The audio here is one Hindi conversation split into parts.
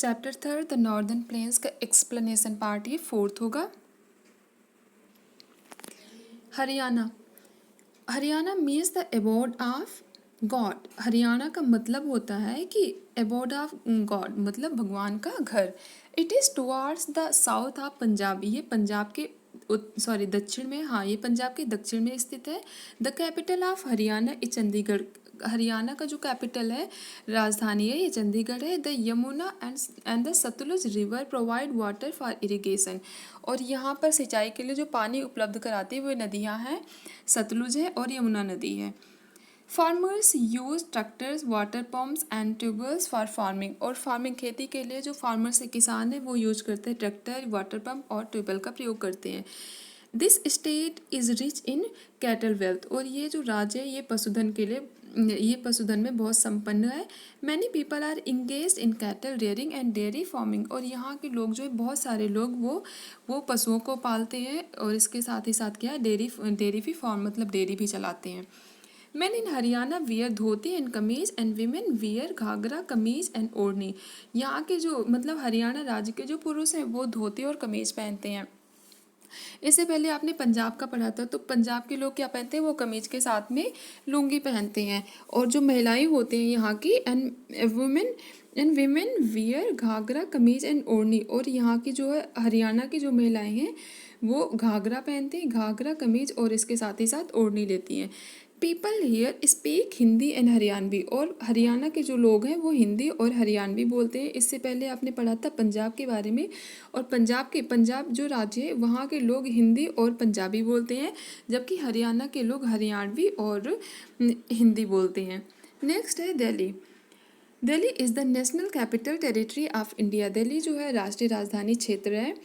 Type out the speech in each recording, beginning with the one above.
Chapter third the northern planes का एक्सप्लेनेशन पार्ट ये फोर्थ होगा। Haryana. Haryana means the abode of God. Haryana का मतलब होता है कि एबोर्ड ऑफ गॉड मतलब भगवान का घर। It is towards the south of Punjab. ये पंजाब के दक्षिण में, हाँ ये पंजाब के दक्षिण में स्थित है। The capital of Haryana is Chandigarh. Haryana का जो कैपिटल है, राजधानी है, ये चंडीगढ़ है। The Yamuna and the Sutlej river provide water for irrigation. और यहाँ पर सिंचाई के लिए जो पानी उपलब्ध कराती है वो नदियाँ हैं, सतलुज है और यमुना नदी है। Farmers use tractors, water pumps and tube wells for farming. और फार्मिंग खेती के लिए जो फार्मर्स है, किसान है, वो यूज करते हैं ट्रैक्टर, वाटर पम्प और ट्यूबवेल का प्रयोग करते हैं। This state is rich in cattle wealth. और ये जो राज्य है ये पशुधन के लिए, ये पशुधन में बहुत संपन्न है। Many people are engage in cattle rearing and dairy farming. और यहाँ के लोग जो है, बहुत सारे लोग वो पशुओं को पालते हैं और इसके साथ ही साथ क्या है, डेयरी भी फार्म मतलब डेयरी भी चलाते हैं। Men in Haryana wear dhoti and कमीज एंड वीमेन वियर घाघरा कमीज एंड ओढ़नी। यहाँ के जो मतलब हरियाणा राज्य के जो पुरुष हैं वो धोती और कमीज पहनते हैं। इससे पहले आपने पंजाब का पढ़ा था, तो पंजाब के लोग क्या पहनते हैं, वो कमीज के साथ में लुंगी पहनते हैं। और जो महिलाएं होती हैं यहाँ की, एंड वीमेन वियर घाघरा कमीज एंड ओढ़नी। और यहाँ की जो है हरियाणा की जो महिलाएं हैं वो घाघरा पहनती हैं, घाघरा कमीज और इसके साथ ही साथ ओढ़नी लेती हैं। People here speak Hindi and Haryanvi. और हरियाणा के जो लोग हैं वो हिंदी और हरियाणवी बोलते हैं। इससे पहले आपने पढ़ा था पंजाब के बारे में, और पंजाब जो राज्य है वहाँ के लोग हिंदी और पंजाबी बोलते हैं, जबकि हरियाणा के लोग हरियाणवी और हिंदी बोलते हैं। नेक्स्ट है Delhi. Delhi is the national capital territory of India. Delhi जो है राष्ट्रीय राजधानी क्षेत्र है।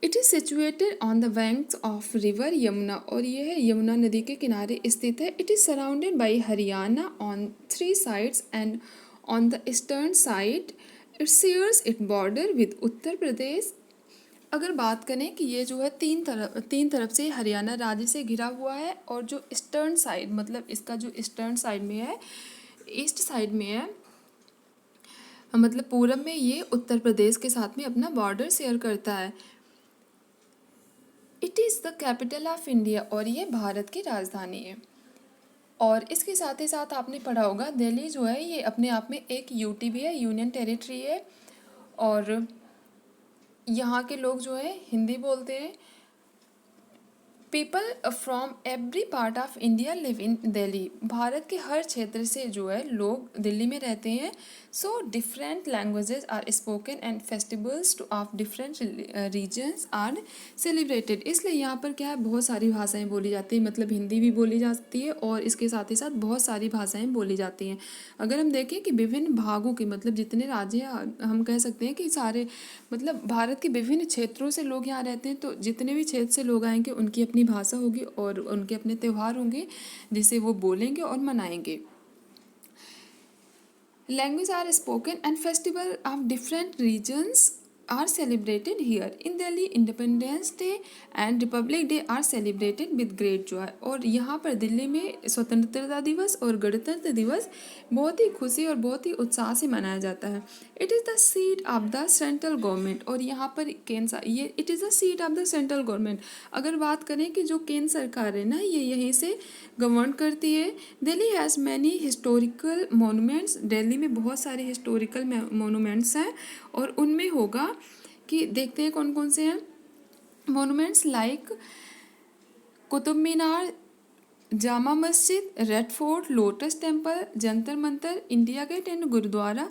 It is situated on the banks of river Yamuna. और ये है यमुना नदी के किनारे स्थित है। It is surrounded by Haryana on 3 sides and on the eastern side it shares it border with Uttar Pradesh. अगर बात करें कि ये जो है तीन तरफ से हरियाणा राज्य से घिरा हुआ है, और जो ईस्टर्न साइड मतलब इसका जो ईस्टर्न साइड में है, ईस्ट साइड में है, मतलब पूरब में, ये उत्तर प्रदेश के साथ में अपना बॉर्डर शेयर करता है। It is the capital of India. और ये भारत की राजधानी है। और इसके साथ ही साथ आपने पढ़ा होगा दिल्ली जो है ये अपने आप में एक यूटी भी है, यूनियन टेरिटरी है। और यहाँ के लोग जो है हिंदी बोलते हैं। People from every part of India live in Delhi. Bharat के हर क्षेत्र से जो है लोग दिल्ली में रहते हैं। So different languages are spoken and festivals too of different regions are celebrated. इसलिए यहाँ पर क्या है, बहुत सारी भाषाएं बोली जाती हैं, मतलब हिंदी भी बोली जाती है और इसके साथ ही साथ बहुत सारी भाषाएं बोली जाती हैं। अगर हम देखें कि विभिन्न भागों के मतलब जितने राज्य हैं, हम कह सकते हैं कि सारे मतलब भारत के विभिन्न क्षेत्रों से लोग यहाँ रहते हैं। तो जितने भी क्षेत्र से लोग आएंगे उनकी अपनी भाषा होगी और उनके अपने त्यौहार होंगे जिसे वो बोलेंगे और मनाएंगे। Language are spoken and festival of different regions are celebrated here. In Delhi, Independence Day and Republic Day are celebrated with great joy. और यहाँ पर दिल्ली में स्वतंत्रता दिवस और गणतंत्र दिवस बहुत ही खुशी और बहुत ही उत्साह से मनाया जाता है। It is the seat of the central government. और यहाँ पर ये it is the seat of the central government. अगर बात करें कि जो केंद्र सरकार है ना, ये यहीं से गवर्न करती है। Delhi has many historical monuments. Delhi में बहुत सारे हिस्टोरिकल मोनूमेंट्स हैं और उनमें होगा कि देखते हैं कौन कौन से हैं monuments, like Qutub Minar, Jama Masjid, Red Fort, Lotus Temple, Jantar Mantar, India Gate and Gurudwara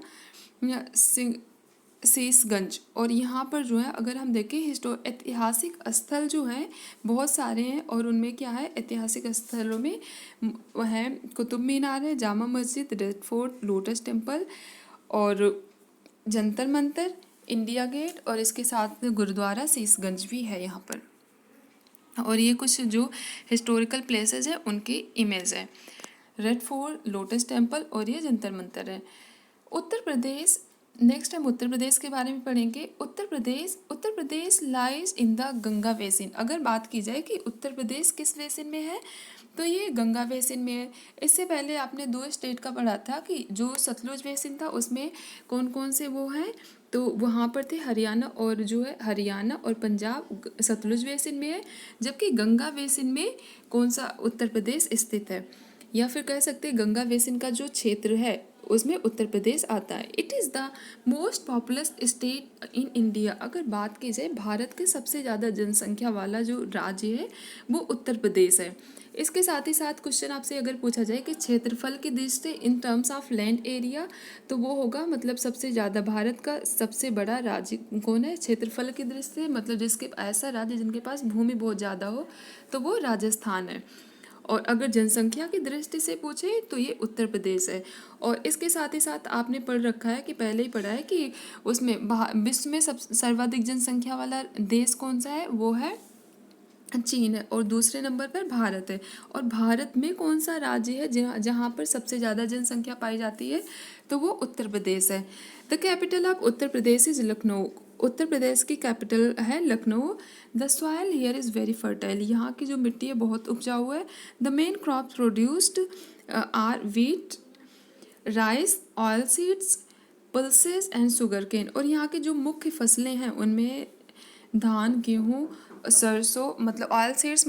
Sheeshganj. और यहाँ पर जो है अगर हम देखें ऐतिहासिक स्थल जो हैं बहुत सारे हैं, और उनमें क्या है, ऐतिहासिक स्थलों में वह है कुतुब मीनार है, Jama Masjid, Red Fort, Lotus temple और जंतर मंतर, इंडिया गेट और इसके साथ गुरुद्वारा शीशगंज भी है यहाँ पर। और ये कुछ जो हिस्टोरिकल प्लेसेस है उनकी इमेज है, रेड फोर्ट, लोटस टेम्पल और ये जंतर मंतर है। उत्तर प्रदेश, नेक्स्ट हम उत्तर प्रदेश के बारे में पढ़ेंगे। Uttar Pradesh lies in the Ganga basin. अगर बात की जाए कि उत्तर प्रदेश किस बेसिन में है, तो ये गंगा बेसिन में है। इससे पहले आपने दो स्टेट का पढ़ा था कि जो सतलुज बेसिन था उसमें कौन कौन से वो हैं, तो वहाँ पर थे हरियाणा और जो है हरियाणा और पंजाब सतलुज बेसिन में है, जबकि गंगा बेसिन में कौन सा उत्तर प्रदेश स्थित है, या फिर कह सकते हैं गंगा बेसिन का जो क्षेत्र है उसमें उत्तर प्रदेश आता है। It is the most populous state in India. अगर बात की जाए भारत के सबसे ज़्यादा जनसंख्या वाला जो राज्य है वो उत्तर प्रदेश है। इसके साथ ही साथ क्वेश्चन आपसे अगर पूछा जाए कि क्षेत्रफल की दृष्टि in terms of land area, तो वो होगा मतलब सबसे ज़्यादा भारत का सबसे बड़ा राज्य कौन है क्षेत्रफल की दृष्टि से, मतलब जिसके ऐसा राज्य जिनके पास भूमि बहुत ज़्यादा हो तो वो राजस्थान है। और अगर जनसंख्या की दृष्टि से पूछे तो ये उत्तर प्रदेश है। और इसके साथ ही साथ आपने पढ़ रखा है कि पहले ही पढ़ा है कि उसमें विश्व में सब सर्वाधिक जनसंख्या वाला देश कौन सा है, वो है चीन है, और दूसरे नंबर पर भारत है। और भारत में कौन सा राज्य है जहाँ जहाँ पर सबसे ज़्यादा जनसंख्या पाई जाती है, तो वो उत्तर प्रदेश है। The capital of Uttar Pradesh is Lucknow. Uttar Pradesh की कैपिटल है Lucknow. The soil here is very fertile. यहाँ की जो मिट्टी है बहुत उपजाऊ है। The main crop produced are wheat, rice, oil seeds, pulses and sugar cane. और यहाँ की जो मुख्य फसलें हैं उनमें धान, गेहूँ, सरसों, मतलब ऑयल सीड्स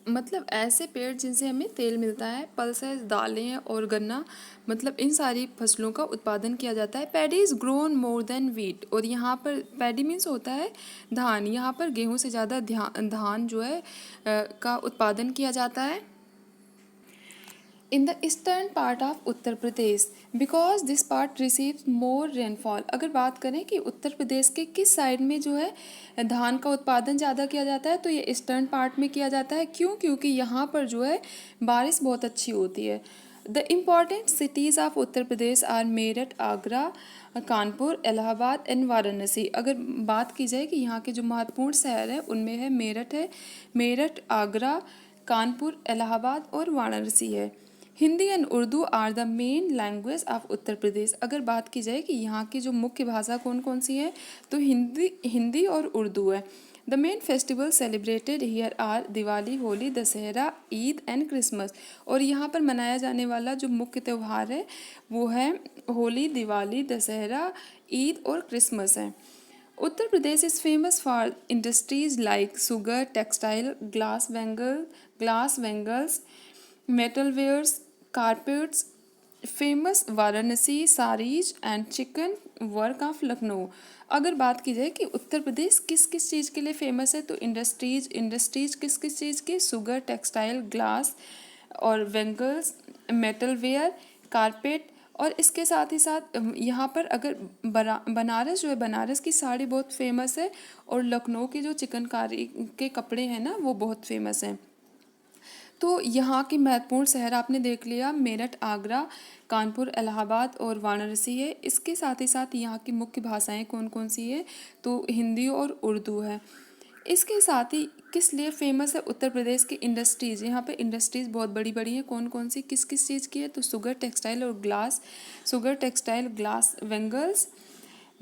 मतलब ऐसे पेड़ जिनसे हमें तेल मिलता है, पल्सेस दालें हैं, और गन्ना, मतलब इन सारी फसलों का उत्पादन किया जाता है। Paddy is grown more than wheat. और यहाँ पर पैडी मीन्स होता है धान, यहाँ पर गेहूँ से ज़्यादा धान जो है का उत्पादन किया जाता है in the eastern part of Uttar Pradesh, because this part receives more rainfall. अगर बात करें कि उत्तर प्रदेश के किस साइड में जो है धान का उत्पादन ज़्यादा किया जाता है, तो ये ईस्टर्न पार्ट में किया जाता है। क्यों? क्योंकि यहाँ पर जो है बारिश बहुत अच्छी होती है। The important cities of Uttar Pradesh are Meerut, Agra, Kanpur, Allahabad and Varanasi. अगर बात की जाए कि यहाँ के जो महत्वपूर्ण शहर हैं उनमें है मेरठ, आगरा, कानपुर, इलाहाबाद और वाराणसी है। Hindi and Urdu are the main language of Uttar Pradesh. अगर बात की जाए कि यहाँ की जो मुख्य भाषा कौन कौन सी है, तो हिंदी और उर्दू है। The main festival celebrated here are Diwali, Holi, Dussehra, Eid and Christmas. और यहाँ पर मनाया जाने वाला जो मुख्य त्यौहार है वो है होली, दिवाली, दशहरा, ईद और क्रिसमस है। Uttar Pradesh is famous for industries like sugar, textile, glass bangles, metalwares, carpets, famous Varanasi saris and chikan work of Lucknow. अगर बात की जाए कि उत्तर प्रदेश किस किस चीज़ के लिए फेमस है, तो इंडस्ट्रीज किस किस चीज़ की, शुगर, टेक्सटाइल, ग्लास और वेंगल्स, मेटलवेयर, कारपेट। और इसके साथ ही साथ यहाँ पर अगर बनारस जो है, बनारस की साड़ी बहुत फेमस है, और लखनऊ की जो चिकनकारी के कपड़े हैं ना वो बहुत फेमस हैं। तो यहाँ की महत्वपूर्ण शहर आपने देख लिया, मेरठ, आगरा, कानपुर, इलाहाबाद और वाराणसी है। इसके साथ ही साथ यहाँ की मुख्य भाषाएं कौन कौन सी है, तो हिंदी और उर्दू है। इसके साथ ही किस लिए फेमस है उत्तर प्रदेश की इंडस्ट्रीज़, यहाँ पे इंडस्ट्रीज़ बहुत बड़ी बड़ी हैं। कौन कौन सी किस किस चीज़ की है, तो शुगर टेक्सटाइल, ग्लास वेंगल्स,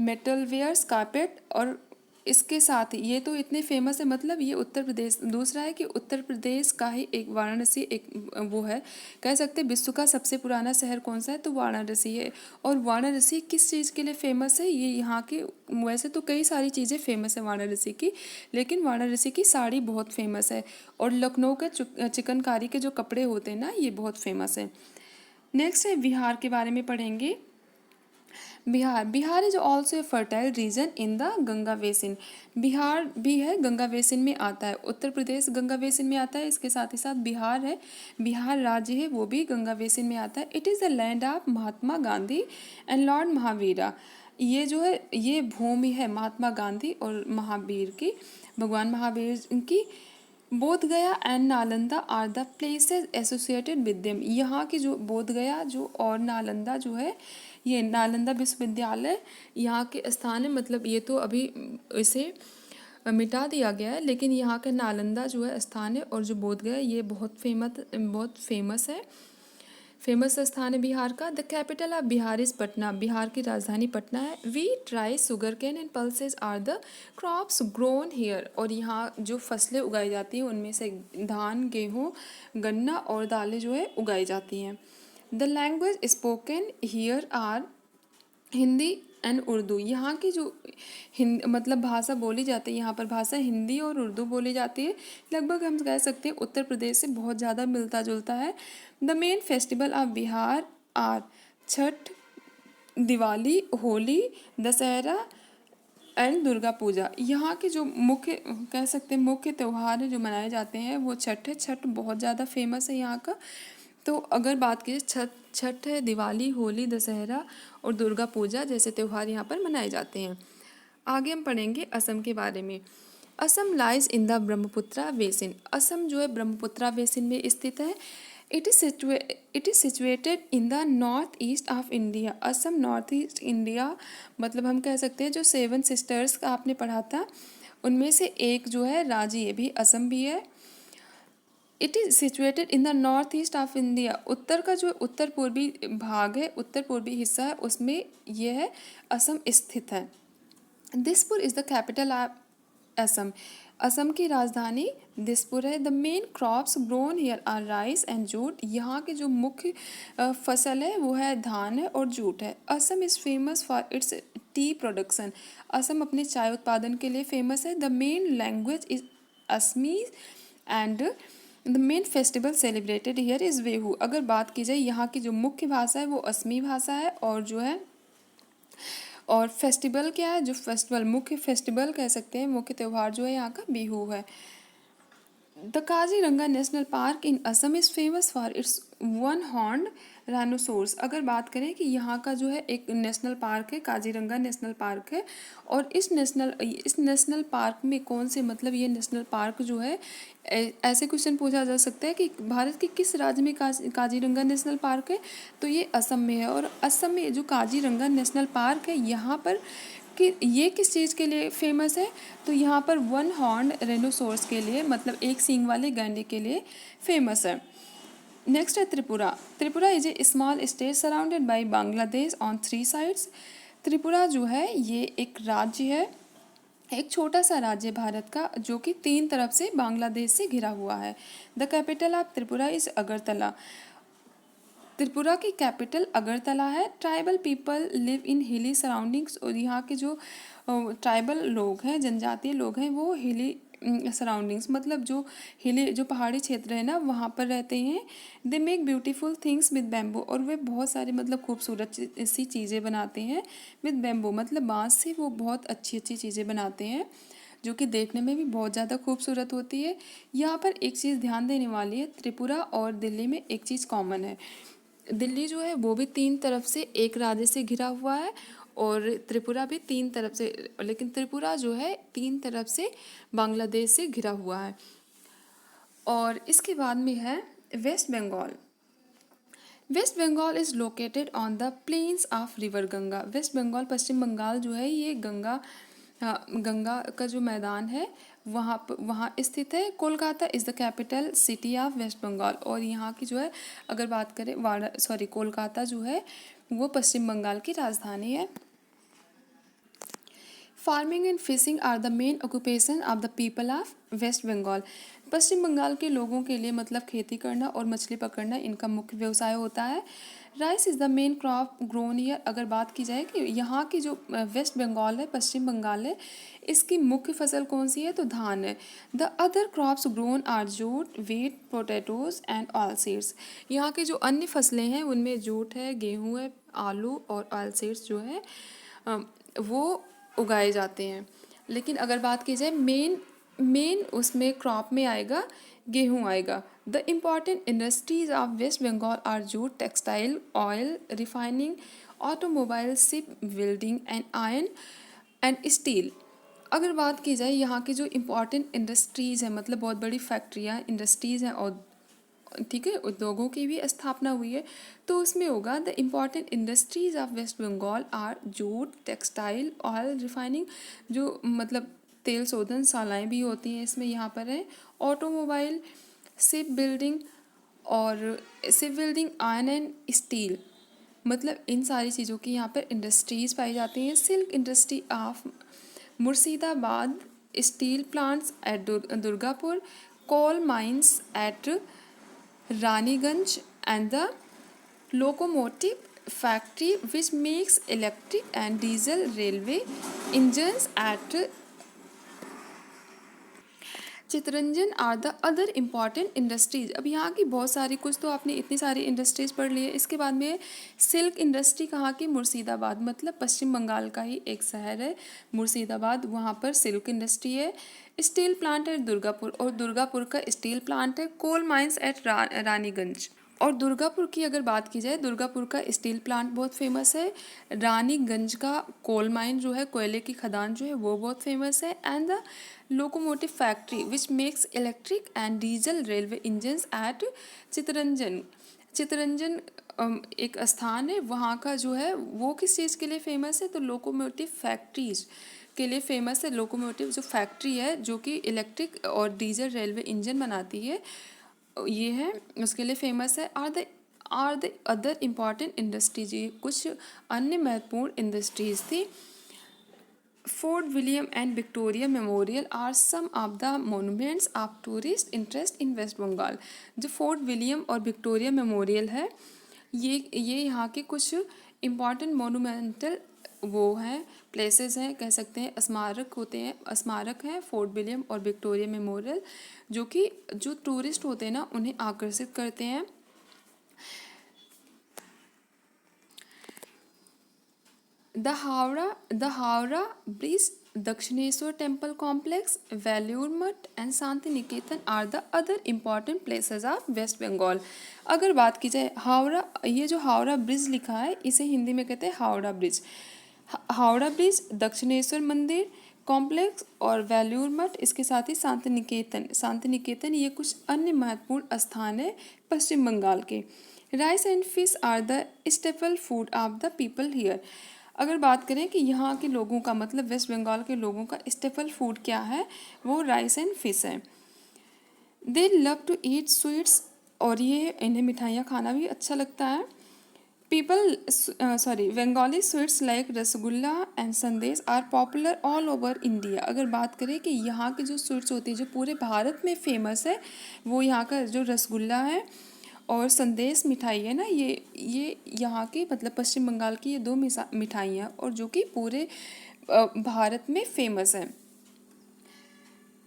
मेटलवेयर्स, कारपेट। और इसके साथ ये तो इतने फेमस है, मतलब ये उत्तर प्रदेश। दूसरा है कि उत्तर प्रदेश का ही एक वाराणसी एक वो है, कह सकते हैं विश्व का सबसे पुराना शहर कौन सा है, तो वाराणसी है। और वाराणसी किस चीज़ के लिए फेमस है, ये यहाँ के, वैसे तो कई सारी चीज़ें फेमस है वाराणसी की, लेकिन वाराणसी की साड़ी बहुत फेमस है। और लखनऊ के चिकनकारी के जो कपड़े होते हैं ना, ये बहुत फेमस है। नेक्स्ट है बिहार के बारे में पढ़ेंगे। Bihar is also a fertile reason in the Ganga basin. Bihar भी है गंगा बेसिन में आता है। उत्तर प्रदेश गंगा बेसिन में आता है, इसके साथ ही साथ बिहार है, बिहार राज्य है वो भी गंगा बेसिन में आता है। It is the land of Mahatma Gandhi and Lord Mahavira. ये जो है ये भूमि है महात्मा गांधी और महावीर की, भगवान महावीर की। Bodh Gaya and Nalanda are the places associated with them. यहाँ की जो बोध गया जो और नालंदा जो है, ये नालंदा विश्वविद्यालय यहाँ के स्थान है, मतलब ये तो अभी इसे मिटा दिया गया है, लेकिन यहाँ का नालंदा जो है स्थान है, और जो बोध गया ये बहुत फेमस है। फेमस स्थान है बिहार का। The capital of Bihar is Patna, Bihar की राजधानी पटना है। Wheat, rice, sugar cane and pulses are the crops grown here, और यहाँ जो फसलें उगाई जाती हैं उनमें से धान, गेहूँ, गन्ना और दालें जो है उगाई जाती हैं। The language spoken here are Hindi and Urdu, यहाँ की जो मतलब भाषा बोली जाती है, यहाँ पर भाषा हिंदी और उर्दू बोली जाती है। लगभग हम कह सकते हैं उत्तर प्रदेश से बहुत ज़्यादा मिलता जुलता है। The main festival of Bihar are Chhath, Diwali, Holi, Dussehra and Durga Puja. यहाँ के जो मुख्य कह सकते हैं मुख्य त्यौहार जो मनाए जाते हैं वो छठ है। छठ बहुत ज़्यादा फेमस है यहाँ का। तो अगर बात की छठ है, दिवाली, होली, दशहरा और दुर्गा पूजा जैसे त्यौहार यहाँ पर मनाए जाते हैं। आगे हम पढ़ेंगे असम के बारे में। Assam lies in the Brahmaputra basin, Assam जो है ब्रह्मपुत्रा बेसिन में स्थित है। It is situated in the north east of India, Assam north east India मतलब हम कह सकते हैं जो 7 सिस्टर्स का आपने पढ़ा था उनमें से एक जो है राज्य ये भी असम भी है। It is situated in the north east of India, उत्तर का जो उत्तर पूर्वी भाग है, उत्तर पूर्वी हिस्सा है, उसमें यह है असम स्थित है। Dispur is the capital of Assam, Assam की राजधानी दिसपुर है। The main crops grown here are rice and jute, यहाँ के जो मुख्य फसल है वो है धान है और जूट है। Assam is famous for its tea production, Assam अपने चाय उत्पादन के लिए फेमस है। The main language is Assamese and the main festival celebrated here is Bihu, अगर बात की जाए यहाँ की जो मुख्य भाषा है वो असमी भाषा है, और जो है और फेस्टिवल क्या है, जो फेस्टिवल मुख्य फेस्टिवल कह सकते हैं, मुख्य त्यौहार जो है यहाँ का बिहू है। The Kaziranga national park in Assam is famous for its one horn rhinoceros, अगर बात करें कि यहाँ का जो है एक नेशनल पार्क है, काजीरंगा नेशनल पार्क है, और इस नेशनल पार्क में कौन से मतलब ये नेशनल पार्क जो है ऐसे क्वेश्चन पूछा जा सकता है कि भारत के किस राज्य में काजीरंगा नेशनल पार्क है, तो ये असम में है। और असम में जो काजीरंगा नेशनल पार्क है यहाँ पर कि ये किस चीज़ के लिए फेमस है, तो यहाँ पर वन हॉर्न रेनोसोर्स के लिए मतलब एक सींग वाले गैंडे के लिए फेमस है। नेक्स्ट है Tripura. Tripura is a small state surrounded by Bangladesh on 3 sides, Tripura जो है ये एक राज्य है, एक छोटा सा राज्य भारत का जो कि 3 तरफ से बांग्लादेश से घिरा हुआ है। The capital of Tripura is Agartala, Tripura की कैपिटल अगरतला है। ट्राइबल पीपल लिव इन हिली सराउंडिंग्स, और यहाँ के जो ट्राइबल लोग हैं, जनजातीय लोग हैं, वो हिली सराउंडिंग्स मतलब जो हिली जो पहाड़ी क्षेत्र है ना वहाँ पर रहते हैं। They make beautiful things with bamboo, और वे बहुत सारी मतलब खूबसूरत सी चीज़ें बनाते हैं। विद बैम्बू मतलब बाँस से वो बहुत अच्छी अच्छी चीज़ें बनाते हैं जो कि देखने में भी बहुत ज़्यादा खूबसूरत होती है। यहाँ पर एक चीज़ ध्यान देने वाली है, त्रिपुरा और दिल्ली में एक चीज़ कॉमन है, दिल्ली जो है वो भी 3 तरफ से एक राज्य से घिरा हुआ है, और त्रिपुरा भी 3 तरफ से, लेकिन त्रिपुरा जो है 3 तरफ से बांग्लादेश से घिरा हुआ है। और इसके बाद में है West Bengal. West Bengal is located on the plains of river Ganga, West Bengal पश्चिम बंगाल जो है ये गंगा का जो मैदान है वहाँ स्थित है। Kolkata is the capital city of waste Bengal, और यहाँ की जो है अगर बात करें कोलकाता जो है वो पश्चिम बंगाल की राजधानी है। Farming and fishing are the main occupation of the people of waste Bengal, पश्चिम बंगाल के लोगों के लिए मतलब खेती करना और मछली पकड़ना इनका मुख्य व्यवसाय होता है। Rice is the main crop grown year, अगर बात की जाए कि यहाँ की जो वेस्ट बंगाल है, पश्चिम बंगाल है, इसकी मुख्य फसल कौन सी है, तो धान है। The other crops grown are jute, wheat, potatoes and oil seeds, यहाँ की जो अन्य फसलें हैं उनमें जूट है, गेहूँ है, आलू और ऑयल सीड्स जो है वो उगाए जाते हैं। लेकिन अगर बात की जाए मेन उसमें क्रॉप में आएगा गेहूँ आएगा। The important industries of waste Bengal are jute, textile, oil refining, automobile, ship building and iron and steel. अगर बात की जाए यहाँ की जो इम्पॉर्टेंट इंडस्ट्रीज़ है मतलब बहुत बड़ी फैक्ट्रियाँ इंडस्ट्रीज़ हैं और ठीक है उद्योगों की भी स्थापना हुई है, तो उसमें होगा the important industries of waste Bengal are jute, textile, oil refining, जो मतलब तेल शोधन शालाएँ भी होती हैं इसमें यहाँ पर है, ऑटोमोबाइल, शिप बिल्डिंग और ship building, iron and steel, मतलब इन सारी चीज़ों की यहाँ पर इंडस्ट्रीज़ पाई जाती हैं। Silk industry of Murshidabad, steel plants eight Durgapur, coal mines at Raniganj, and the locomotive factory which makes electric and diesel railway engines at Chittaranjan are the other important industries. अब यहाँ की बहुत सारी, कुछ तो आपने इतनी सारी इंडस्ट्रीज पढ़ ली है। इसके बाद में सिल्क इंडस्ट्री कहाँ की, मुर्शिदाबाद, मतलब पश्चिम बंगाल का ही एक शहर है मुर्शिदाबाद, वहाँ पर सिल्क इंडस्ट्री है। स्टील प्लांट है दुर्गापुर, और दुर्गापुर का स्टील प्लांट है। कोल माइंस एट रानीगंज, और दुर्गापुर की अगर बात की जाए, दुर्गापुर का स्टील प्लांट बहुत फेमस है। रानीगंज का कोल माइन जो है, कोयले की खदान जो है, वो बहुत फेमस है। And the locomotive factory which makes electric and diesel railway engines at Chittaranjan. Chittaranjan एक स्थान है, वहाँ का जो है वो किस चीज़ के लिए फेमस है, तो लोकोमोटिव फैक्ट्रीज के लिए फेमस है। लोकोमोटिव जो फैक्ट्री है जो कि इलेक्ट्रिक और डीजल रेलवे इंजन बनाती है, ये है, उसके लिए फेमस है। Are the other important industries, ये कुछ अन्य महत्वपूर्ण इंडस्ट्रीज थी। Fort William and Victoria Memorial are some of the monuments of tourist interest in West Bengal. जो फोर्ट विलियम और विक्टोरिया मेमोरियल है, ये यहाँ के कुछ इम्पॉर्टेंट मोनूमेंटल वो हैं, प्लेसेस हैं, कह सकते हैं, स्मारक होते हैं, स्मारक हैं फोर्ट विलियम और विक्टोरिया मेमोरियल, जो कि जो टूरिस्ट होते हैं ना, उन्हें आकर्षित करते हैं। The Howrah bridge, Dakshineswar temple complex, Belur Math and Shantiniketan are the other important places of waste Bengal. अगर बात की जाए हावड़ा, ये जो हावड़ा ब्रिज लिखा है इसे हिंदी में कहते हैं हावड़ा ब्रिज। हावड़ा ब्रिज, दक्षिणेश्वर मंदिर कॉम्प्लेक्स और वेल्लूर मठ, इसके साथ ही शांति निकेतन, शांति निकेतन, ये कुछ अन्य महत्वपूर्ण स्थान है पश्चिम बंगाल के। Rice and fish are the staple food of the people here. अगर बात करें कि यहाँ के लोगों का, मतलब वेस्ट बंगाल के लोगों का स्टेपल फूड क्या है, वो राइस एंड फिश है। They love to eat sweets, और ये इन्हें मिठाइयाँ खाना भी अच्छा लगता है। Bengali sweets like rasgulla and sandesh are popular all over India. अगर बात करें कि यहाँ की जो स्वीट्स होती है जो पूरे भारत में फेमस है, वो यहाँ का जो रसगुल्ला है और संदेश मिठाई है ना, ये यहाँ की, मतलब पश्चिम बंगाल की ये दो मिठाइयाँ, और जो कि पूरे भारत में फेमस है।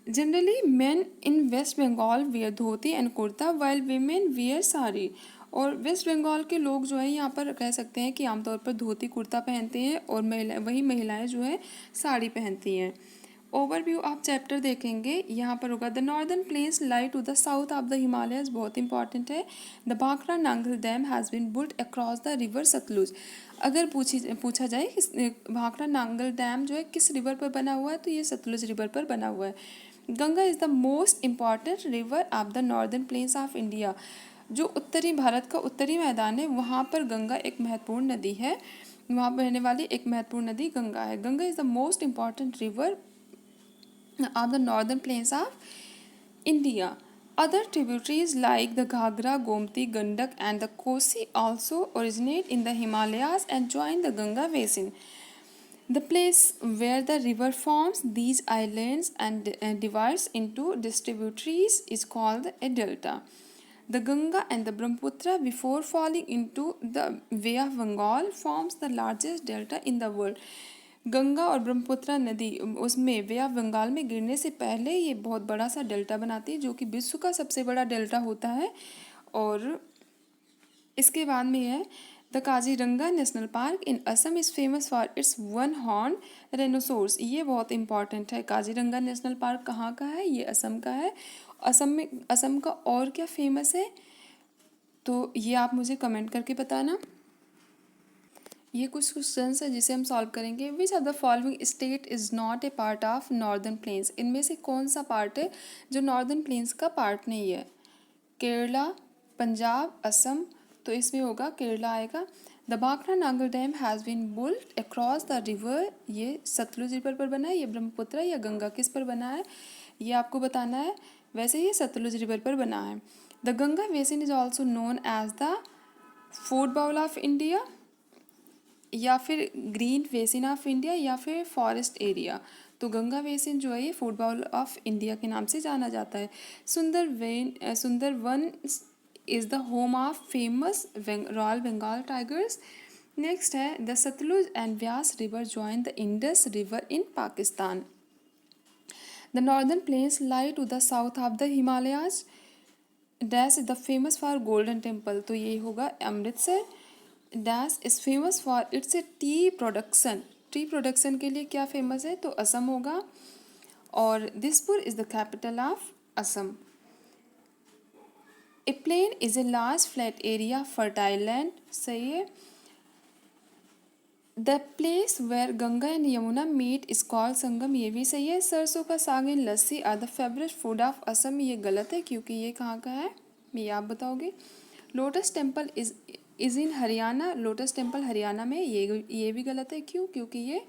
Generally men in West Bengal wear dhoti and kurta while women wear sari. और वेस्ट बंगाल के लोग जो है यहाँ पर कह सकते हैं कि आमतौर पर धोती कुर्ता पहनते हैं, और महिलाएं जो है साड़ी पहनती हैं। ओवरव्यू आप चैप्टर देखेंगे, यहाँ पर होगा the northern plains lie to the south of the Himalayas, बहुत इंपॉर्टेंट है। The Bhakra Nangal dam has been built across the river Sutlej. अगर पूछा जाए भाखड़ा नांगल डैम जो है किस रिवर पर बना हुआ है, तो ये सतलुज रिवर पर बना हुआ है। Ganga is the most important river of the northern planes of India. जो उत्तरी भारत का उत्तरी मैदान है, वहाँ पर गंगा एक महत्वपूर्ण नदी है, वहाँ बहने वाली एक महत्वपूर्ण नदी गंगा है। Ganga is the most important river of the northern plains of India. Other tributaries like the Ghagra, Gomti, Gandak and the Kosi also originate in the Himalayas and join the Ganga basin. The place where the river forms these islands and divides into distributaries is called a delta. The Ganga and the Brahmaputra, before falling into the Bay of Bengal, forms the largest delta in the world. Ganga और ब्रह्मपुत्र नदी उसमें वे ऑफ बंगाल में गिरने से पहले ये बहुत बड़ा सा डेल्टा बनाती है, जो कि विश्व का सबसे बड़ा डेल्टा होता है। और इसके बाद में है the Kaziranga national park in Assam is famous for its one horn rhinoceros. ये बहुत इंपॉर्टेंट है। काजीरंगा नेशनल पार्क कहाँ का है, ये असम का है। असम का और क्या फेमस है, तो ये आप मुझे कमेंट करके बताना। ये कुछ क्वेश्चंस है जिसे हम सॉल्व करेंगे। Which of the following state is not a part of northern plains. इनमें से कौन सा पार्ट है जो नॉर्दर्न प्लेन्स का पार्ट नहीं है। केरला, पंजाब, असम, तो इसमें होगा केरला आएगा। The Bhakra Nangal dam has been built across the river, ये सतलुज रिवर पर बना है, ये ब्रह्मपुत्र या गंगा किस पर बना है, ये आपको बताना है। वैसे ये सतलुज रिवर पर बना है। The Ganga basin is also known as the food bowl of India, या फिर ग्रीन बेसिन ऑफ इंडिया, या फिर फॉरेस्ट एरिया। तो गंगा बेसिन जो है ये फूड बाउल ऑफ इंडिया के नाम से जाना जाता है। Sundarban is the home of famous royal Bengal tigers. Next है the Sutlej and Beas river join the Indus river in Pakistan. The northern plains lie to the south of the Himalayas. Dash is the famous for Golden Temple, तो ये होगा Amritsar. Dash is famous for its a tea production. Tea production के लिए क्या फेमस है, तो असम होगा। और Dispur is the capital of Assam. A plain is a large flat area fertile land, सही है। The place where Ganga and Yamuna meet is called Sangam, ये भी सही है। Sarson ka saag and lassi are the favourite food of Assam, ये गलत है क्योंकि ये कहाँ का है, ये आप बताओगे। Lotus temple is in Haryana, lotus temple Haryana में, ये भी गलत है, क्यों, क्योंकि ये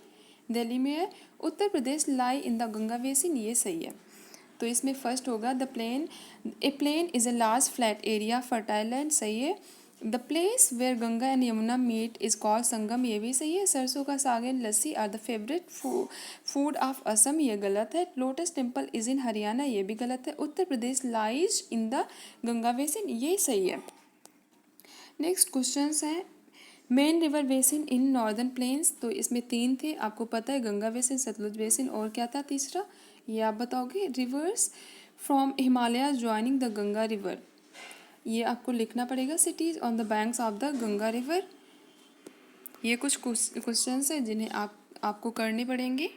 दिल्ली में है। Uttar Pradesh lie in the Ganga basin, ये सही है। तो इसमें फर्स्ट होगा the plain, a plain is a large flat area fertile land, सही है। The place where Ganga and Yamuna meet is called Sangam, ये भी सही है। Sarson ka saag and lassi are the favourite food of Assam, ये गलत है। Lotus temple is in Haryana, ये भी गलत है। Uttar Pradesh lies in the Ganga basin, ये सही है। नेक्स्ट क्वेश्चन है main river basin in northern plains, तो इसमें 3 थे, आपको पता है, गंगा बेसिन, सतलुज बेसिन, और क्या था तीसरा, ये आप बताओगे। Reverse from Himalaya joining the Ganga river, ये आपको लिखना पड़ेगा। Cities on the banks of the Ganga river. ये कुछ क्वेश्चंस हैं जिन्हें आपको करने पड़ेंगे।